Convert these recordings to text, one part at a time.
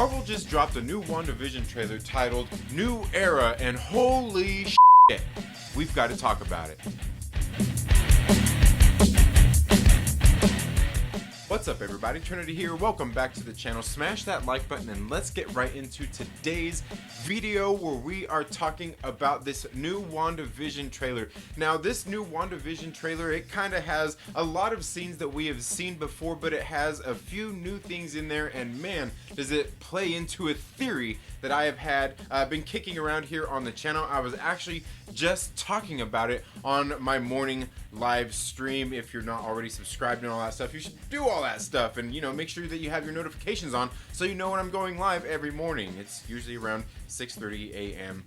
Marvel just dropped a new WandaVision trailer titled New Era, and holy shit, we've got to talk about it. What's up everybody, Trinity here, welcome back to the channel. Smash that like button and let's get right into today's video where we are talking about this new WandaVision trailer. Now this new WandaVision trailer, it kind of has a lot of scenes that we have seen before, but it has a few new things in there, and man, does it play into a theory that I have had been kicking around here on the channel. I was actually just talking about it on my morning live stream. If you're not already subscribed and all that stuff, you should do all that stuff, and you know, make sure that you have your notifications on so you know when I'm going live every morning. It's usually around 6:30 a.m.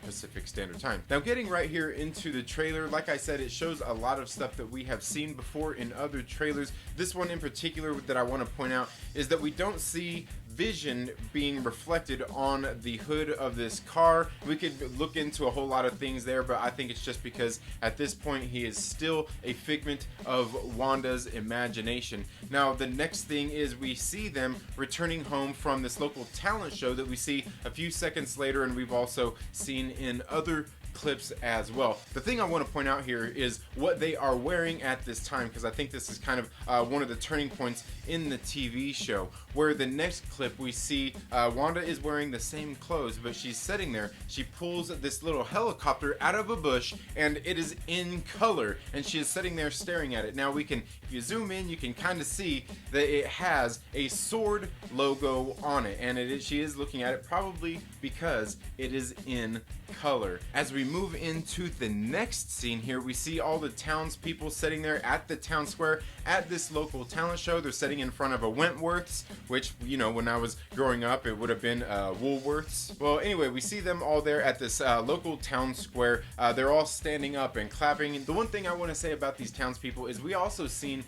Pacific Standard Time. Now getting right here into the trailer, like I said, it shows a lot of stuff that we have seen before in other trailers. This one in particular that I want to point out is that we don't see Vision being reflected on the hood of this car. We could look into a whole lot of things there, but I think it's just because at this point he is still a figment of Wanda's imagination. Now the next thing is we see them returning home from this local talent show that we see a few seconds later, and we've also seen in other clips as well. The thing I want to point out here is what they are wearing at this time, because I think this is kind of one of the turning points in the TV show, where the next clip we see Wanda is wearing the same clothes, but she's sitting there. She pulls this little helicopter out of a bush and it is in color, and she is sitting there staring at it. Now we can, if you zoom in, you can kind of see that it has a sword logo on it, and she is looking at it probably because it is in color. As we move into the next scene here, we see all the townspeople sitting there at the town square at this local talent show. They're sitting in front of a Wentworth's, which, you know, when I was growing up it would have been Woolworths. Well, anyway, we see them all there at this local town square. They're all standing up and clapping. The one thing I want to say about these townspeople is we also seen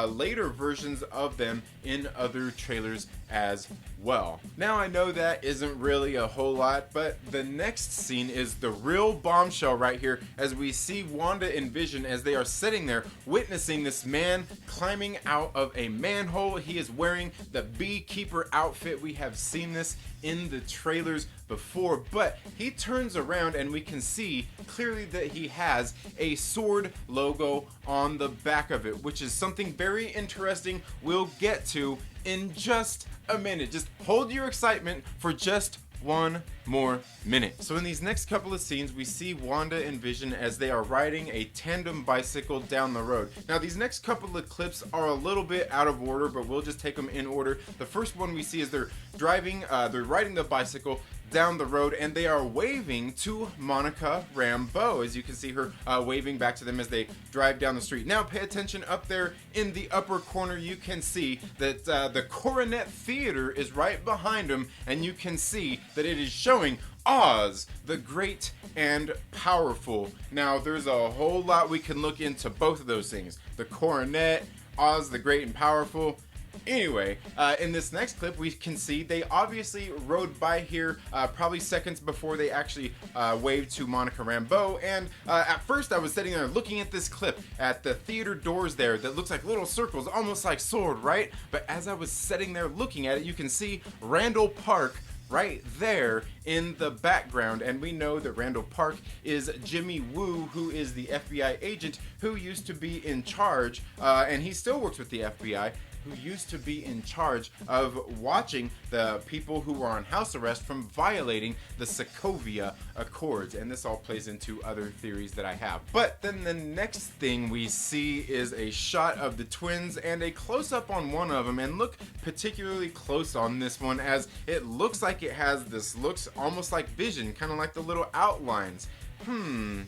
later versions of them in other trailers as well. Now I know that isn't really a whole lot, but the next scene is the real bombshell right here, as we see Wanda and Vision as they are sitting there witnessing this man climbing out of a manhole. He is wearing the beekeeper outfit. We have seen this in the trailers before, but he turns around and we can see clearly that he has a sword logo on the back of it, which is something very interesting we'll get to in just a minute. Just hold your excitement for just one more minute. So in these next couple of scenes, we see Wanda and Vision as they are riding a tandem bicycle down the road. Now these next couple of clips are a little bit out of order, but we'll just take them in order. The first one we see is they're riding the bicycle down the road, and they are waving to Monica Rambeau, as you can see her waving back to them as they drive down the street. Now pay attention, up there in the upper corner you can see that the Coronet Theater is right behind them, and you can see that it is showing Oz the Great and Powerful. Now there's a whole lot we can look into both of those things, the Coronet, Oz the Great and Powerful. Anyway, in this next clip we can see they obviously rode by here probably seconds before they actually waved to Monica Rambeau, and at first I was sitting there looking at this clip at the theater doors there that looks like little circles, almost like sword, right? But as I was sitting there looking at it, you can see Randall Park right there in the background, and we know that Randall Park is Jimmy Woo, who is the FBI agent who used to be in charge, and he still works with the FBI, who used to be in charge of watching the people who were on house arrest from violating the Sokovia Accords. And this all plays into other theories that I have. But then the next thing we see is a shot of the twins and a close-up on one of them, and look particularly close on this one, as it looks like it has this, looks almost like Vision, kind of like the little outlines.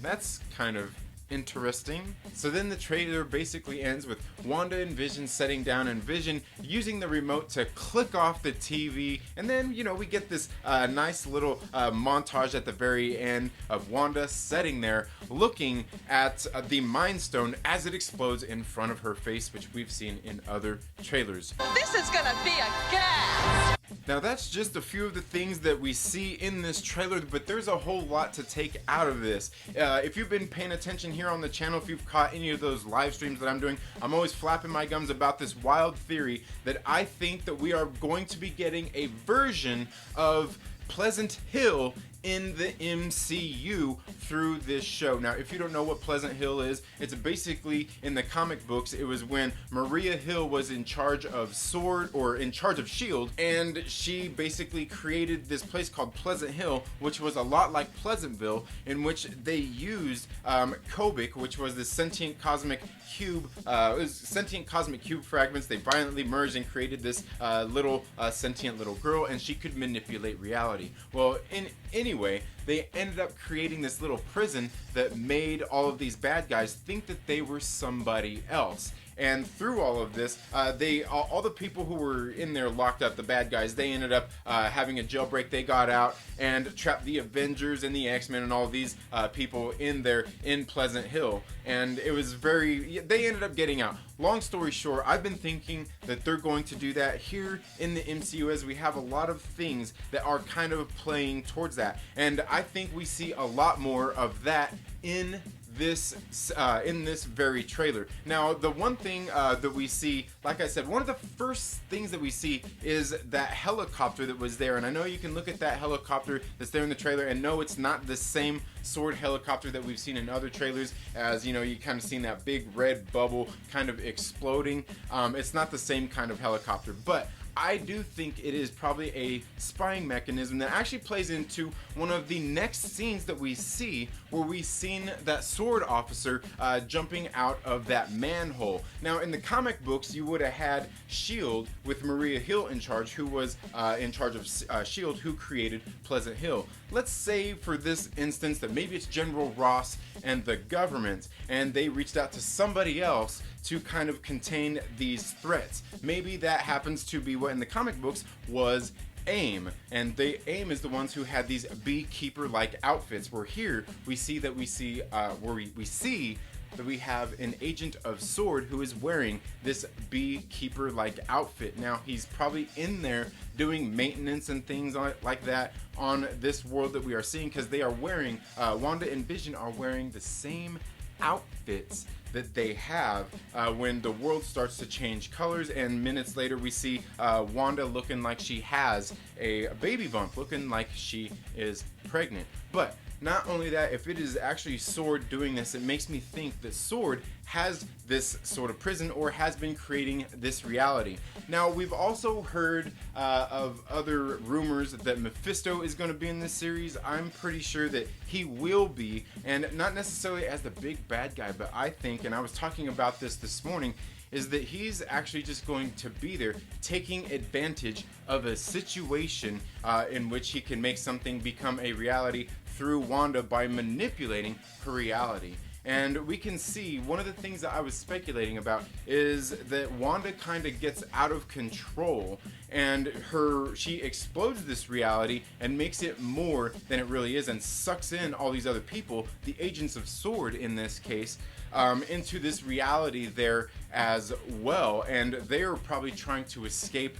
That's kind of interesting. So then the trailer basically ends with Wanda and Vision sitting down, and Vision using the remote to click off the TV, and then, you know, we get this nice little montage at the very end of Wanda sitting there looking at the Mind Stone as it explodes in front of her face, which we've seen in other trailers. This is gonna be a gas! Now that's just a few of the things that we see in this trailer, but there's a whole lot to take out of this. If you've been paying attention here on the channel, if you've caught any of those live streams that I'm doing, I'm always flapping my gums about this wild theory that I think that we are going to be getting a version of Pleasant Hill in the MCU through this show. Now, if you don't know what Pleasant Hill is, it's basically, in the comic books, it was when Maria Hill was in charge of S.W.O.R.D., or in charge of S.H.I.E.L.D., and she basically created this place called Pleasant Hill, which was a lot like Pleasantville, in which they used Kobik, which was the sentient cosmic cube, sentient cosmic cube fragments. They violently merged and created this little sentient little girl, and she could manipulate reality. Well, anyway, they ended up creating this little prison that made all of these bad guys think that they were somebody else. And through all of this, all the people who were in there locked up, the bad guys, they ended up having a jailbreak. They got out and trapped the Avengers and the X-Men and all these people in there in Pleasant Hill. And it was they ended up getting out. Long story short, I've been thinking that they're going to do that here in the MCU, as we have a lot of things that are kind of playing towards that. And I think we see a lot more of that in this very trailer. Now, the one thing that we see, like I said, one of the first things that we see is that helicopter that was there. And I know you can look at that helicopter that's there in the trailer and know it's not the same S.W.O.R.D. helicopter that we've seen in other trailers, as you know, you kind of seen that big red bubble kind of exploding. It's not the same kind of helicopter, but I do think it is probably a spying mechanism that actually plays into one of the next scenes that we see, where we've seen that S.W.O.R.D. officer jumping out of that manhole. Now, in the comic books, you would have had S.H.I.E.L.D. with Maria Hill in charge, who was in charge of S.H.I.E.L.D., who created Pleasant Hill. Let's say, for this instance, that maybe it's General Ross and the government, and they reached out to somebody else to kind of contain these threats. Maybe that happens to be what in the comic books was AIM, and AIM is the ones who had these beekeeper-like outfits, where here we see that we have an agent of S.W.O.R.D. who is wearing this beekeeper-like outfit. Now, he's probably in there doing maintenance and things like that on this world that we are seeing, because they are wearing, Wanda and Vision are wearing the same outfits that they have when the world starts to change colors, and minutes later we see Wanda looking like she has a baby bump, looking like she is pregnant. But not only that, if it is actually S.W.O.R.D. doing this, it makes me think that S.W.O.R.D. has this sort of prison, or has been creating this reality. Now, we've also heard of other rumors that Mephisto is going to be in this series. I'm pretty sure that he will be, and not necessarily as the big bad guy, but I think, and I was talking about this morning, is that he's actually just going to be there taking advantage of a situation in which he can make something become a reality through Wanda by manipulating her reality. And we can see, one of the things that I was speculating about is that Wanda kind of gets out of control, and she explodes this reality and makes it more than it really is, and sucks in all these other people, the agents of S.W.O.R.D. in this case, into this reality there as well. And they are probably trying to escape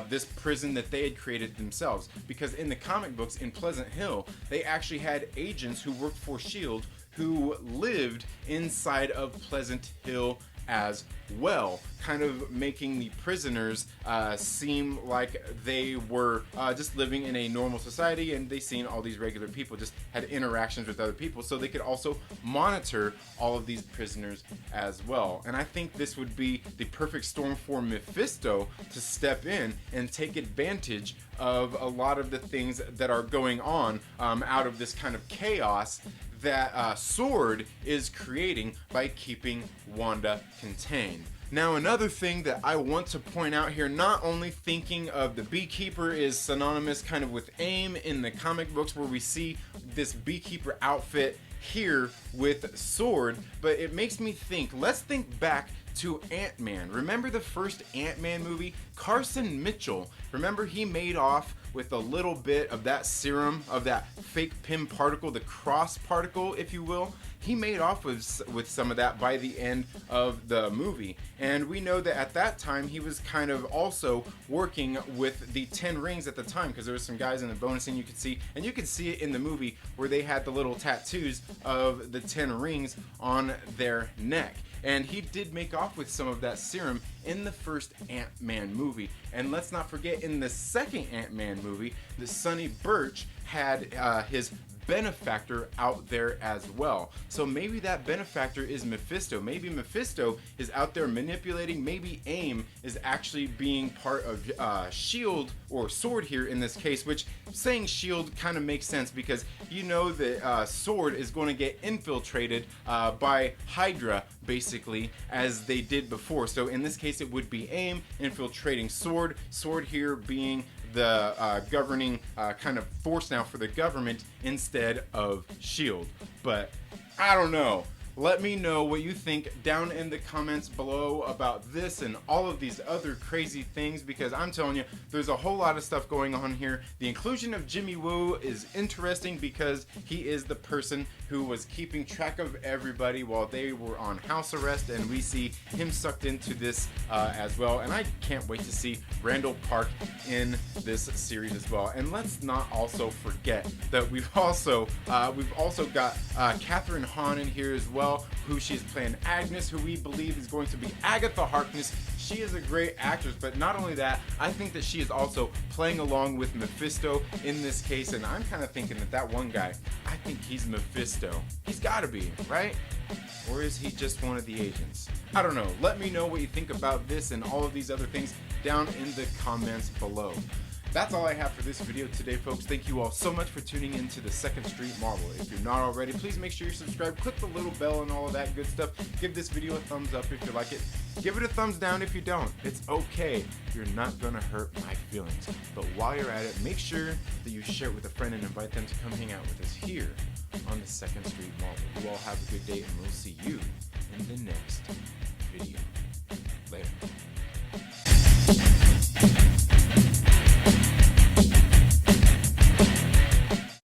this prison that they had created themselves, because in the comic books in Pleasant Hill, they actually had agents who worked for S.H.I.E.L.D. who lived inside of Pleasant Hill as well, kind of making the prisoners seem like they were just living in a normal society, and they seen all these regular people, just had interactions with other people, so they could also monitor all of these prisoners as well. And I think this would be the perfect storm for Mephisto to step in and take advantage of a lot of the things that are going on out of this kind of chaos that S.W.O.R.D. is creating by keeping Wanda contained. Now, another thing that I want to point out here, not only thinking of the beekeeper is synonymous kind of with AIM in the comic books, where we see this beekeeper outfit here with S.W.O.R.D., but it makes me think, let's think back to Ant-Man. Remember the first Ant-Man movie? Carson Mitchell, remember he made off with a little bit of that serum, of that fake Pym particle, the cross particle, if you will, he made off with some of that by the end of the movie. And we know that at that time he was kind of also working with the 10 rings at the time, because there were some guys in the bonus scene you could see, and you could see it in the movie where they had the little tattoos of the 10 rings on their neck. And he did make off with some of that serum in the first Ant-Man movie. And let's not forget, in the second Ant-Man movie, the Sonny Birch had his benefactor out there as well. So maybe that benefactor is Mephisto. Maybe Mephisto is out there manipulating. Maybe AIM is actually being part of S.H.I.E.L.D. or S.W.O.R.D. here in this case, which saying S.H.I.E.L.D. kind of makes sense because you know that S.W.O.R.D. is going to get infiltrated by Hydra, basically, as they did before. So in this case, it would be AIM infiltrating S.W.O.R.D. S.W.O.R.D. here being the governing kind of force now for the government instead of S.H.I.E.L.D. But I don't know. Let me know what you think down in the comments below about this and all of these other crazy things, because I'm telling you, there's a whole lot of stuff going on here. The inclusion of Jimmy Woo is interesting because he is the person who was keeping track of everybody while they were on house arrest, and we see him sucked into this as well. And I can't wait to see Randall Park in this series as well. And let's not also forget that we've also got Catherine Hahn in here as well, who she's playing Agnes, who we believe is going to be Agatha Harkness. She is a great actress, but not only that, I think that she is also playing along with Mephisto in this case, and I'm kind of thinking that one guy, I think he's Mephisto. He's gotta be, right? Or is he just one of the agents? I don't know. Let me know what you think about this and all of these other things down in the comments below. That's all I have for this video today, folks. Thank you all so much for tuning in to the Second Street Marvel. If you're not already, please make sure you're subscribed. Click the little bell and all of that good stuff. Give this video a thumbs up if you like it. Give it a thumbs down if you don't. It's okay. You're not going to hurt my feelings. But while you're at it, make sure that you share it with a friend and invite them to come hang out with us here on the Second Street Marvel. You all have a good day, and we'll see you in the next video. Later.